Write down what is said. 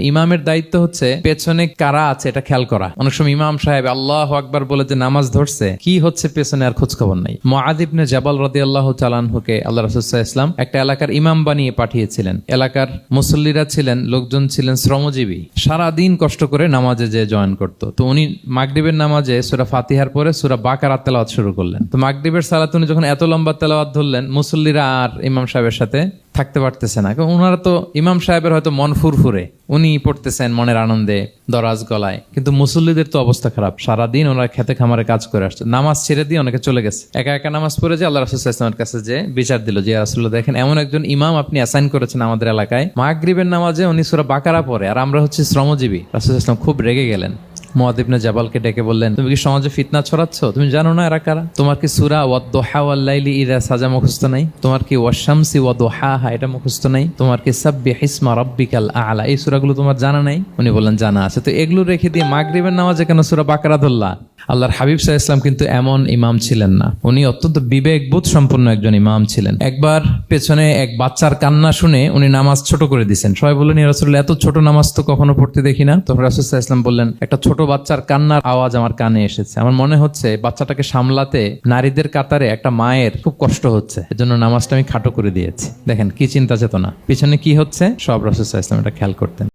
ইমামের দায়িত্ব হচ্ছে পেছনে কারা আছে এটা খেয়াল করা। অনেক সময় ইমাম সাহেব আল্লাহু আকবার বলে যে নামাজ ধরছে, কি হচ্ছে পেছনে আর খোঁজ খবর নাই। মুআয ইবনে জাবাল রাদিয়াল্লাহু তাআলা আনহুকে আল্লাহ রাসূল সাল্লাল্লাহু আলাইহি ওয়াসাল্লাম একটা এলাকার ইমাম বানিয়ে পাঠিয়েছিলেন। এলাকার মুসল্লিরা ছিলেন, লোকজন ছিলেন শ্রমজীবী, সারা দিন কষ্ট করে নামাজে যে জয়েন করতো। তো উনি মাগরিবের নামাজে সূরা ফাতিহার পরে সূরা বাকারা তেলাওয়াত শুরু করলেন। তো মাগরিবের সালাতে উনি যখন এত লম্বা তেলাওয়াত ধরলেন, মুসল্লিরা আর ইমাম সাহেবের সাথে থাকতে পারতেছে না। ওনারা তো ইমাম সাহেবের হয়তো মন ফুরফুরে, উনি পড়তেছেন মনের আনন্দে দরাজ গলায়, কিন্তু মুসল্লিদের তো অবস্থা খারাপ। সারাদিন ওনারা খেতে খামারে কাজ করে আসছে, নামাজ ছেড়ে দিয়ে অনেকে চলে গেছে। একা একা নামাজ পড়ে যে আল্লাহ রাসূল সাল্লাল্লাহু আলাইহি ওয়াসাল্লামের কাছে যে বিচার দিল যে রাসূলুল্লাহ দেখেন, এমন একজন ইমাম আপনি অ্যাসাইন করেছেন আমাদের এলাকায়, মাগরিবের নামাজে উনি সূরা বাকারা পড়ে আর আমরা হচ্ছে শ্রমজীবী। রাসূল সাল্লাল্লাহু আলাইহি ওয়াসাল্লাম খুব রেগে গেলেন। মুআয ইবনে জাবালকে ডেকে বললেন, তুমি কি সমাজে ফিতনা ছড়াচ্ছ? তুমি জানো না এরা কারা? তোমার কি সূরা ওয়াদ-দুহা ওয়াল-লাইলি ইযা সাজা মুখস্থ নাই? তোমার কি ওয়াশ-শামসি ওয়া-দুহাহা এটা মুখস্থ নাই? তোমার কি সাব্বিহিসমা রাব্বিকাল আ'লা এই সূরাগুলো তোমার জানা নাই? উনি বললেন জানা আছে। তো এগুলো রেখে দিয়ে মাগরিবের নামাজে কেন সূরা বাকারা ধরলা? আল্লাহর হাবিব সাল্লাল্লাহু আলাইহি ওয়াসাল্লাম কিন্তু এমন ইমাম ছিলেন না, উনি অত্যন্ত বিবেকবোধ সম্পন্ন একজন ইমাম ছিলেন। একবার পেছনে এক বাচ্চার কান্না শুনে উনি নামাজ ছোট করে দিয়েছেন। সবাই বললেন, ইয়া রাসূলুল্লাহ এত ছোট নামাজ তো কখনো পড়তে দেখি না। তখন রাসূল সাল্লাল্লাহু আলাইহি ওয়াসাল্লাম বললেন, একটা ছোট বাচ্চার কান্নার আওয়াজ আমার কানে এসেছে, আমার মনে হচ্ছে বাচ্চাটাকে সামলাতে নারীদের কাতারে একটা মায়ের খুব কষ্ট হচ্ছে, এজন্য নামাজটা আমি খাটো করে দিয়েছি। দেখেন কি চিন্তা চেতনা, পিছনে কি হচ্ছে সব রাসূল সাল্লাল্লাহু আলাইহি ওয়াসাল্লাম এটা খেয়াল করতেন।